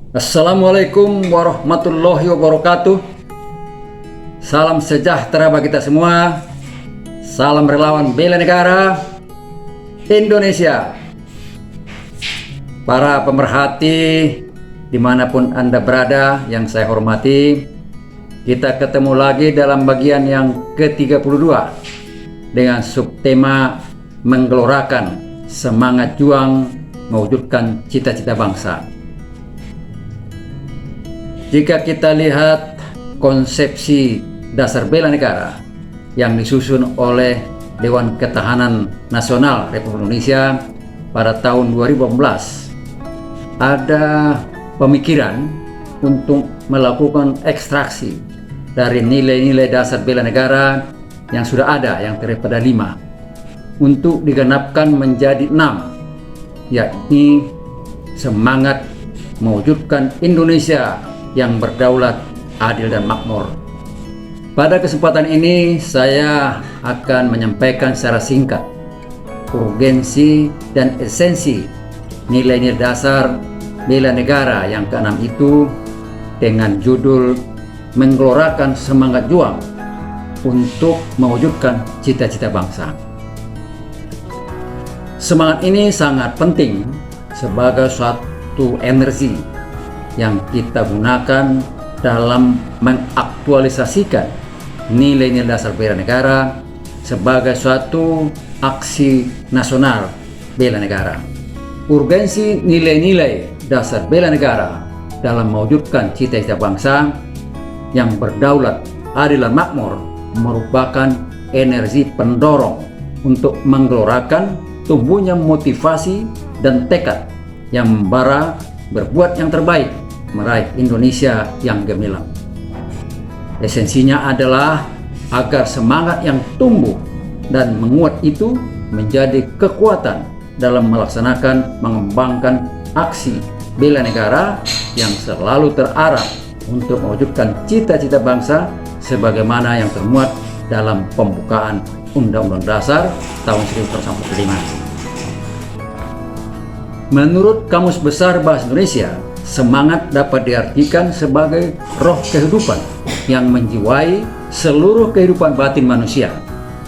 Assalamualaikum warahmatullahi wabarakatuh. Salam sejahtera bagi kita semua. Salam relawan bela negara Indonesia. Para pemerhati dimanapun Anda berada yang saya hormati, kita ketemu lagi dalam bagian yang ke-32 dengan subtema menggelorakan semangat juang mewujudkan cita-cita bangsa. Jika kita lihat konsepsi dasar bela negara yang disusun oleh Dewan Ketahanan Nasional Republik Indonesia pada tahun 2018, ada pemikiran untuk melakukan ekstraksi dari nilai-nilai dasar bela negara yang sudah ada, yang terdiri pada 5, untuk digenapkan menjadi 6, yakni semangat mewujudkan Indonesia yang berdaulat, adil, dan makmur. Pada kesempatan ini saya akan menyampaikan secara singkat urgensi dan esensi nilai-nilai dasar bela negara yang ke-6 itu dengan judul menggelorakan semangat juang untuk mewujudkan cita-cita bangsa. Semangat ini sangat penting sebagai suatu energi yang kita gunakan dalam mengaktualisasikan nilai-nilai dasar bela negara sebagai suatu aksi nasional bela negara. Urgensi nilai-nilai dasar bela negara dalam mewujudkan cita-cita bangsa yang berdaulat, adil, dan makmur merupakan energi pendorong untuk menggelorakan tumbuhnya motivasi dan tekad yang membara berbuat yang terbaik meraih Indonesia yang gemilang. Esensinya adalah agar semangat yang tumbuh dan menguat itu menjadi kekuatan dalam melaksanakan mengembangkan aksi bela negara yang selalu terarah untuk mewujudkan cita-cita bangsa sebagaimana yang termuat dalam pembukaan Undang-Undang Dasar tahun 1945. Menurut Kamus Besar Bahasa Indonesia, semangat dapat diartikan sebagai roh kehidupan yang menjiwai seluruh kehidupan batin manusia,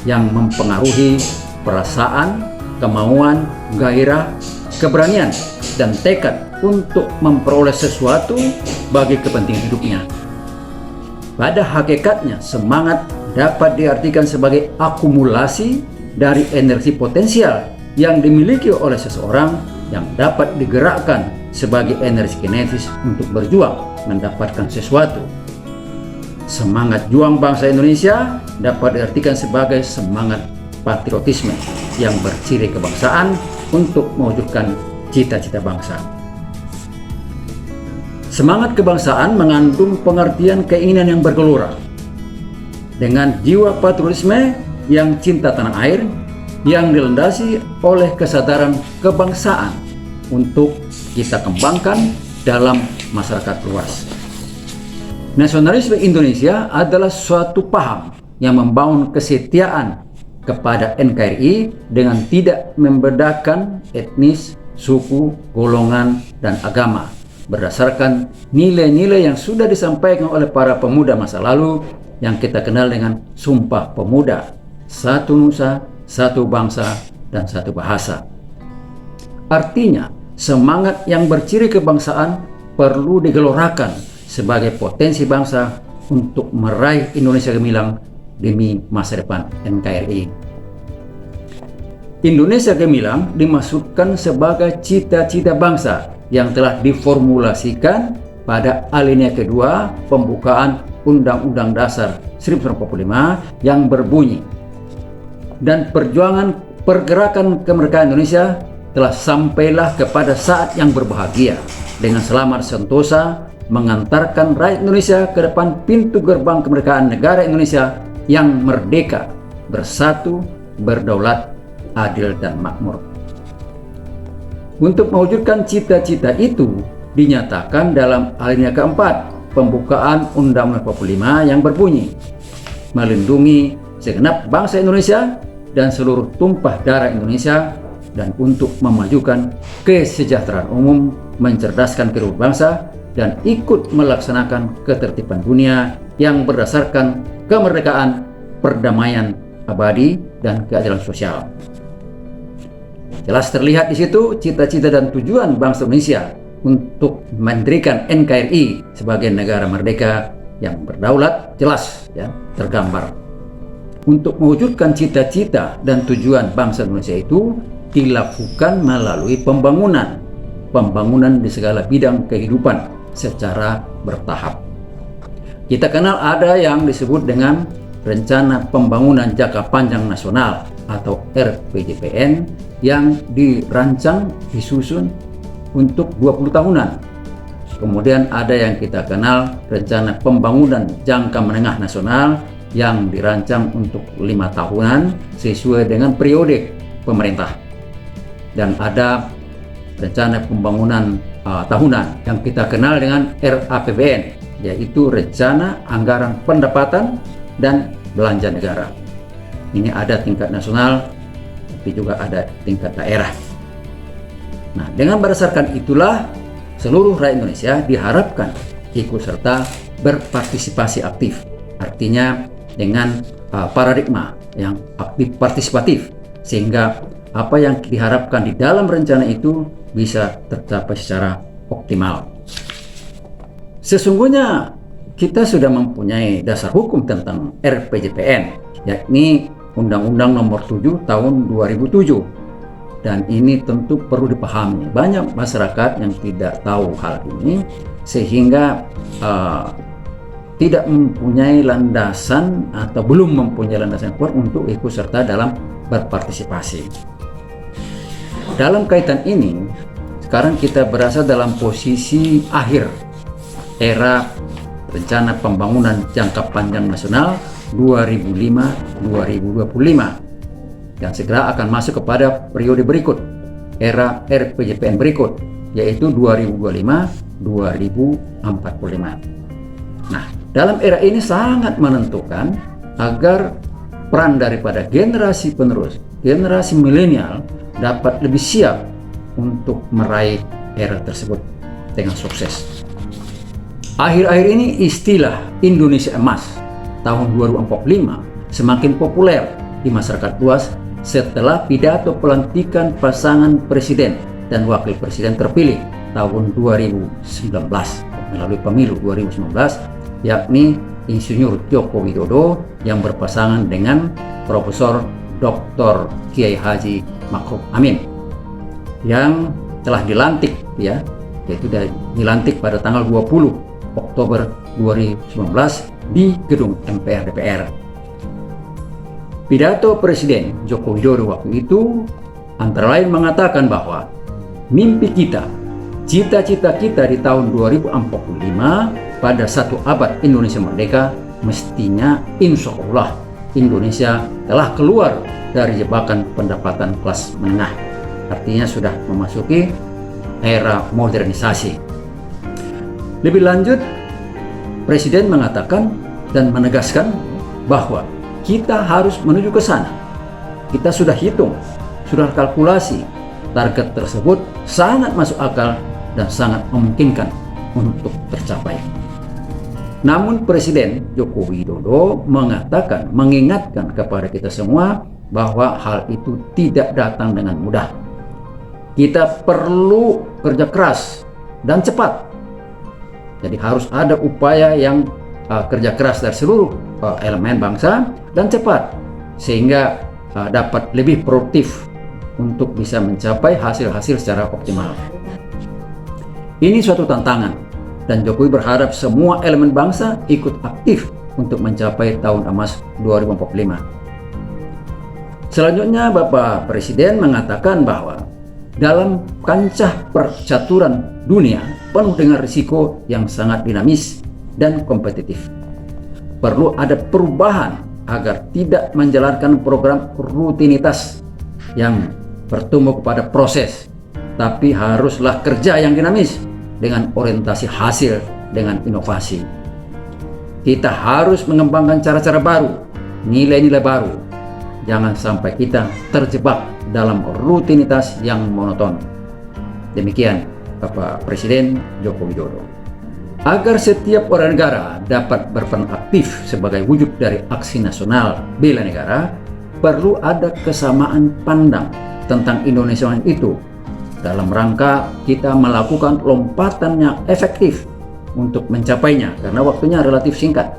yang mempengaruhi perasaan, kemauan, gairah, keberanian, dan tekad untuk memperoleh sesuatu bagi kepentingan hidupnya. Pada hakikatnya, semangat dapat diartikan sebagai akumulasi dari energi potensial yang dimiliki oleh seseorang yang dapat digerakkan sebagai energi kinetis untuk berjuang mendapatkan sesuatu. Semangat juang bangsa Indonesia dapat diartikan sebagai semangat patriotisme yang berciri kebangsaan untuk mewujudkan cita-cita bangsa. Semangat kebangsaan mengandung pengertian keinginan yang bergelora dengan jiwa patriotisme yang cinta tanah air, yang dilandasi oleh kesadaran kebangsaan untuk kita kembangkan dalam masyarakat luas. Nasionalisme Indonesia adalah suatu paham yang membangun kesetiaan kepada NKRI dengan tidak membedakan etnis, suku, golongan, dan agama, berdasarkan nilai-nilai yang sudah disampaikan oleh para pemuda masa lalu yang kita kenal dengan Sumpah Pemuda, satu nusa, satu bangsa, dan satu bahasa. Artinya, semangat yang berciri kebangsaan perlu digelorakan sebagai potensi bangsa untuk meraih Indonesia gemilang demi masa depan NKRI. Indonesia gemilang dimaksudkan sebagai cita-cita bangsa yang telah diformulasikan pada alinea kedua pembukaan Undang-Undang Dasar 1945 yang berbunyi, dan perjuangan pergerakan kemerdekaan Indonesia telah sampailah kepada saat yang berbahagia dengan selamat sentosa mengantarkan rakyat Indonesia ke depan pintu gerbang kemerdekaan negara Indonesia yang merdeka, bersatu, berdaulat, adil, dan makmur. Untuk mewujudkan cita-cita itu dinyatakan dalam alinea keempat pembukaan Undang-Undang 45 yang berbunyi, melindungi segenap bangsa Indonesia dan seluruh tumpah darah Indonesia, dan untuk memajukan kesejahteraan umum, mencerdaskan kedua bangsa, dan ikut melaksanakan ketertiban dunia yang berdasarkan kemerdekaan, perdamaian abadi, dan keadilan sosial. Jelas terlihat di situ cita-cita dan tujuan bangsa Indonesia untuk mendirikan NKRI sebagai negara merdeka yang berdaulat, jelas ya, tergambar. Untuk mewujudkan cita-cita dan tujuan bangsa Indonesia itu dilakukan melalui pembangunan di segala bidang kehidupan secara bertahap. Kita kenal ada yang disebut dengan Rencana Pembangunan Jangka Panjang Nasional atau RPJPN yang dirancang, disusun untuk 20 tahunan. Kemudian ada yang kita kenal Rencana Pembangunan Jangka Menengah Nasional yang dirancang untuk 5 tahunan sesuai dengan periode pemerintah. Dan ada Rencana Pembangunan Tahunan yang kita kenal dengan RAPBN, yaitu Rencana Anggaran Pendapatan dan Belanja Negara. Ini ada tingkat nasional, tapi juga ada tingkat daerah. Nah, dengan berdasarkan itulah seluruh rakyat Indonesia diharapkan ikut serta berpartisipasi aktif. Artinya dengan paradigma yang aktif partisipatif, sehingga apa yang diharapkan di dalam rencana itu bisa tercapai secara optimal. Sesungguhnya kita sudah mempunyai dasar hukum tentang RPJPN, yakni Undang-Undang Nomor 7 Tahun 2007. Dan ini tentu perlu dipahami. Banyak masyarakat yang tidak tahu hal ini, sehingga tidak mempunyai landasan atau belum mempunyai landasan kuat untuk ikut serta dalam berpartisipasi. Dalam kaitan ini, sekarang kita berada dalam posisi akhir era Rencana Pembangunan Jangka Panjang Nasional 2005-2025 dan segera akan masuk kepada periode berikut, era RPJPN berikut, yaitu 2025-2045. Nah, dalam era ini sangat menentukan agar peran daripada generasi penerus, generasi milenial dapat lebih siap untuk meraih era tersebut dengan sukses. Akhir-akhir ini istilah Indonesia Emas tahun 2045 semakin populer di masyarakat luas setelah pidato pelantikan pasangan presiden dan wakil presiden terpilih tahun 2019 melalui pemilu 2019, yakni Insinyur Joko Widodo yang berpasangan dengan Profesor Dr. Kiai Haji Ma'ruf Amin yang telah dilantik ya, yaitu dilantik pada tanggal 20 Oktober 2019 di gedung MPR DPR. Pidato Presiden Joko Widodo waktu itu antara lain mengatakan bahwa mimpi kita, cita-cita kita di tahun 2045 pada satu abad Indonesia merdeka mestinya insya Allah Indonesia telah keluar dari jebakan pendapatan kelas menengah. Artinya sudah memasuki era modernisasi. Lebih lanjut, Presiden mengatakan dan menegaskan bahwa kita harus menuju ke sana. Kita sudah hitung, sudah kalkulasi, target tersebut sangat masuk akal dan sangat memungkinkan untuk tercapai. Namun Presiden Joko Widodo mengatakan, mengingatkan kepada kita semua bahwa hal itu tidak datang dengan mudah. Kita perlu kerja keras dan cepat. Jadi harus ada upaya yang kerja keras dari seluruh elemen bangsa dan cepat, sehingga dapat lebih produktif untuk bisa mencapai hasil-hasil secara optimal. Ini suatu tantangan dan Jokowi berharap semua elemen bangsa ikut aktif untuk mencapai tahun emas 2045. Selanjutnya Bapak Presiden mengatakan bahwa dalam kancah percaturan dunia penuh dengan risiko yang sangat dinamis dan kompetitif, perlu ada perubahan agar tidak menjalankan program rutinitas yang bertumbuh kepada proses, tapi haruslah kerja yang dinamis dengan orientasi hasil dengan inovasi. Kita harus mengembangkan cara-cara baru, nilai-nilai baru. Jangan sampai kita terjebak dalam rutinitas yang monoton. Demikian Bapak Presiden Joko Widodo. Agar setiap warga negara dapat berperan aktif sebagai wujud dari aksi nasional bela negara, perlu ada kesamaan pandang tentang Indonesia itu dalam rangka kita melakukan lompatan yang efektif untuk mencapainya, karena waktunya relatif singkat.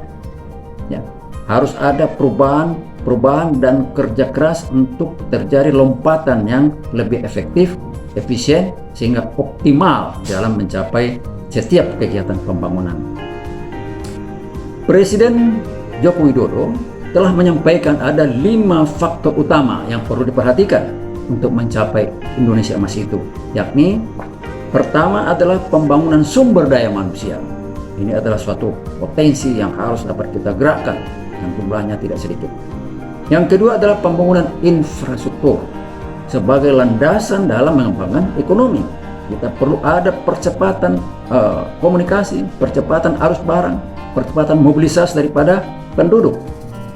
Ya, harus ada perubahan dan kerja keras untuk terjadi lompatan yang lebih efektif, efisien, sehingga optimal dalam mencapai setiap kegiatan pembangunan. Presiden Joko Widodo telah menyampaikan ada 5 faktor utama yang perlu diperhatikan untuk mencapai Indonesia Emas itu, yakni pertama adalah pembangunan sumber daya manusia. Ini adalah suatu potensi yang harus dapat kita gerakkan, yang jumlahnya tidak sedikit. Yang kedua adalah pembangunan infrastruktur sebagai landasan dalam mengembangkan ekonomi. Kita perlu ada percepatan komunikasi, percepatan arus barang, percepatan mobilisasi daripada penduduk,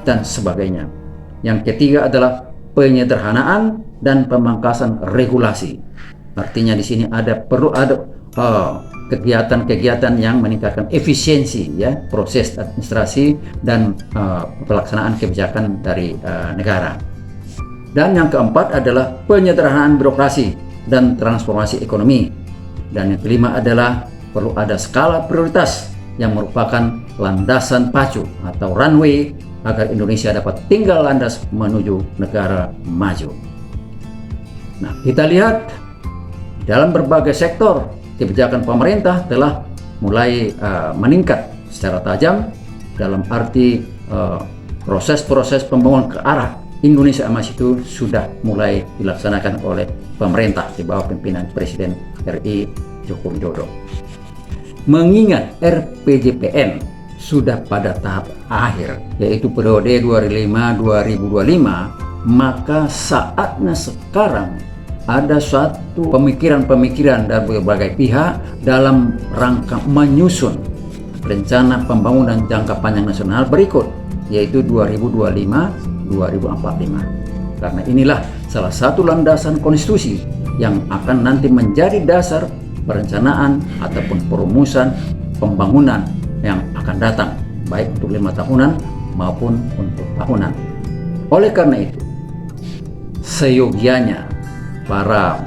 dan sebagainya. Yang ketiga adalah penyederhanaan dan pemangkasan regulasi. Artinya di sini perlu ada kegiatan-kegiatan yang meningkatkan efisiensi, ya, proses administrasi dan pelaksanaan kebijakan dari negara. Dan yang keempat adalah penyederhanaan birokrasi dan transformasi ekonomi. Dan yang kelima adalah perlu ada skala prioritas yang merupakan landasan pacu atau runway agar Indonesia dapat tinggal landas menuju negara maju. Nah, kita lihat dalam berbagai sektor kebijakan pemerintah telah mulai meningkat secara tajam dalam arti proses-proses pembangunan ke arah Indonesia Emas itu sudah mulai dilaksanakan oleh pemerintah di bawah pimpinan Presiden RI Joko Widodo. Mengingat RPJPN sudah pada tahap akhir, yaitu periode 2005-2025, maka saatnya sekarang ada suatu pemikiran-pemikiran dari berbagai pihak dalam rangka menyusun rencana pembangunan jangka panjang nasional berikut, yaitu 2025-2045. Karena inilah salah satu landasan konstitusi yang akan nanti menjadi dasar perencanaan ataupun perumusan pembangunan yang akan datang, baik untuk 5 tahunan maupun untuk tahunan. Oleh karena itu, seyogianya para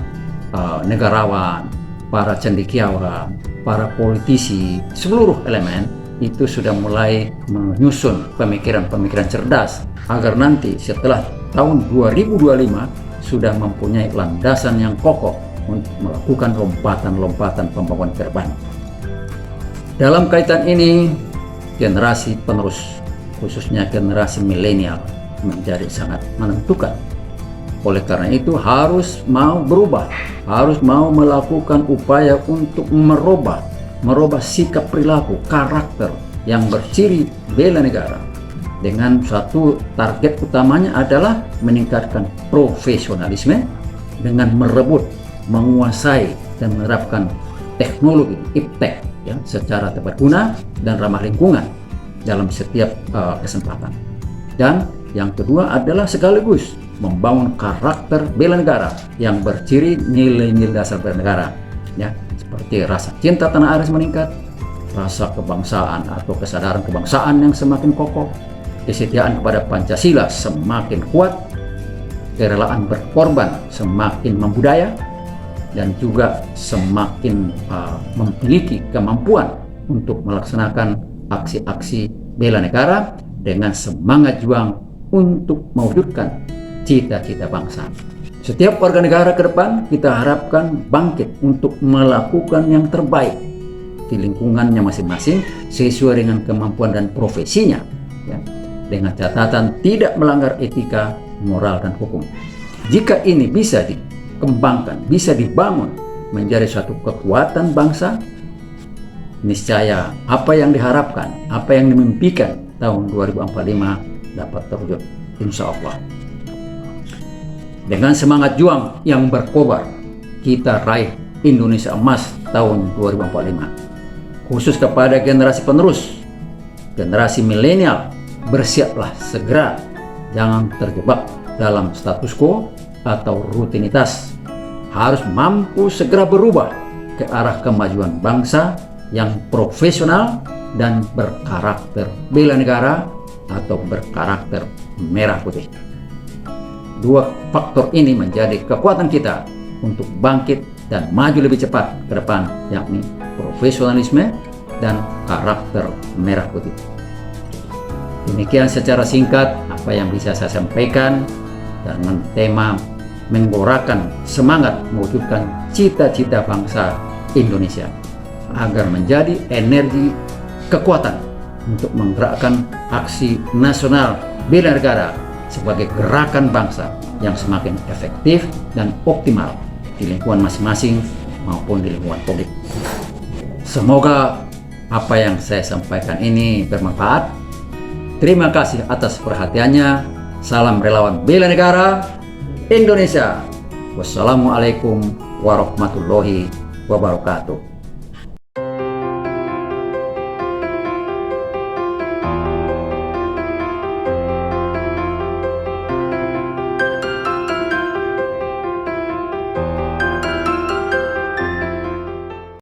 negarawan, para cendekiawan, para politisi, seluruh elemen itu sudah mulai menyusun pemikiran-pemikiran cerdas agar nanti setelah tahun 2025 sudah mempunyai landasan yang kokoh untuk melakukan lompatan-lompatan pembangunan ke depan. Dalam kaitan ini, generasi penerus, khususnya generasi milenial, menjadi sangat menentukan. Oleh karena itu harus mau berubah, harus mau melakukan upaya untuk merubah sikap perilaku, karakter yang berciri bela negara, dengan satu target utamanya adalah meningkatkan profesionalisme dengan merebut, menguasai dan menerapkan teknologi iptek, ya, secara tepat guna dan ramah lingkungan dalam setiap kesempatan. Dan yang kedua adalah sekaligus membangun karakter bela negara yang berciri nilai-nilai dasar bela negara, ya, seperti rasa cinta tanah air meningkat, rasa kebangsaan atau kesadaran kebangsaan yang semakin kokoh, kesetiaan kepada Pancasila semakin kuat, kerelaan berkorban semakin membudaya, dan juga semakin memiliki kemampuan untuk melaksanakan aksi-aksi bela negara dengan semangat juang untuk mewujudkan cita-cita bangsa. Setiap warga negara ke depan kita harapkan bangkit untuk melakukan yang terbaik di lingkungannya masing-masing sesuai dengan kemampuan dan profesinya, ya, dengan catatan tidak melanggar etika, moral, dan hukum. Jika ini bisa dikembangkan, bisa dibangun menjadi suatu kekuatan bangsa, niscaya apa yang diharapkan, apa yang dimimpikan tahun 2045 dapat terwujud, insya Allah. Dengan semangat juang yang berkobar, kita raih Indonesia Emas tahun 2045. Khusus kepada generasi penerus, generasi milenial, bersiaplah segera, jangan terjebak dalam status quo atau rutinitas. Harus mampu segera berubah ke arah kemajuan bangsa yang profesional dan berkarakter bela negara atau berkarakter merah putih. Dua faktor ini menjadi kekuatan kita untuk bangkit dan maju lebih cepat ke depan, yakni profesionalisme dan karakter merah putih. Demikian secara singkat apa yang bisa saya sampaikan dengan tema menggerakkan semangat mewujudkan cita-cita bangsa Indonesia agar menjadi energi kekuatan untuk menggerakkan aksi nasional bela negara sebagai gerakan bangsa yang semakin efektif dan optimal di lingkungan masing-masing maupun di lingkungan publik. Semoga apa yang saya sampaikan ini bermanfaat. Terima kasih atas perhatiannya. Salam relawan bela negara Indonesia. Wassalamualaikum warahmatullahi wabarakatuh.